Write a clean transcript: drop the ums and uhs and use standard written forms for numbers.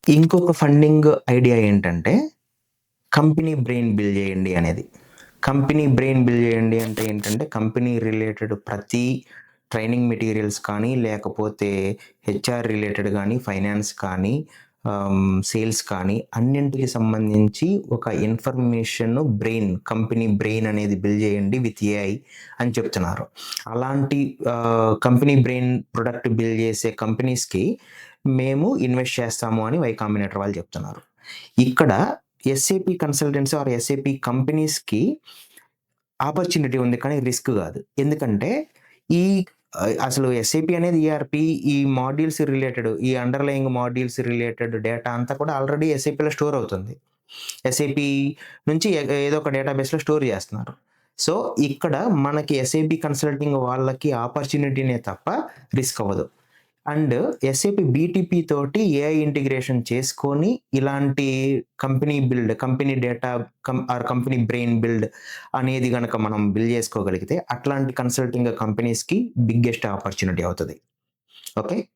ఇంకొక funding idea ఏంటంటే, company brain build చేయండి అనేది. కంపెనీ బ్రెయిన్ బిల్డ్ చేయండి అంటే ఏంటంటే, కంపెనీ రిలేటెడ్ ప్రతి ట్రైనింగ్ మెటీరియల్స్ కానీ, లేకపోతే హెచ్ఆర్ రిలేటెడ్ గానీ, ఫైనాన్స్ కానీ, సేల్స్ కానీ అన్నింటికి సంబంధించి ఒక కంపెనీ బ్రెయిన్ అనేది బిల్డ్ చేయండి విత్ ఏఐ అని చెప్తున్నారు. అలాంటి కంపెనీ బ్రెయిన్ ప్రొడక్ట్ బిల్డ్ చేసే కంపెనీస్‌కి మేము ఇన్వెస్ట్ చేస్తాము అని వై కాంబినేటర్ వాళ్ళు చెప్తున్నారు. ఇక్కడ ఎస్ఏపీ కన్సల్టెన్సీ ఆర్ ఎస్ఏపీ కంపెనీస్‌కి ఆపర్చునిటీ ఉంది కానీ రిస్క్ కాదు. ఎందుకంటే ఈ అసలు ఎస్ఏపీ అనేది ఈఆర్‌పీ ఈ మాడ్యూల్స్ రిలేటెడ్ ఈ అండర్‌లయింగ్ మాడ్యూల్స్ రిలేటెడ్ డేటా అంతా కూడా ఆల్రెడీ ఎస్ఏపీలో స్టోర్ అవుతుంది. ఎస్ఏపీ నుంచి ఏదో ఒక డేటాబేస్‌లో స్టోర్ చేస్తున్నారు. సో, ఇక్కడ మనకి ఎస్ఏపీ కన్సల్టింగ్ వాళ్ళకి ఆపర్చునిటీనే తప్ప రిస్క్ అవ్వదు. అండ్ ఎస్ఏపీ బీటీపీ తోటి ఏఐ ఇంటిగ్రేషన్ చేసుకొని ఇలాంటి company data company brain build అనేది గనక మనం బిల్డ్ చేసుకోగలిగితే అట్లాంటి కన్సల్టింగ్ కంపెనీస్‌కి బిగ్గెస్ట్ ఆపర్చునిటీ అవుతది. ఓకే.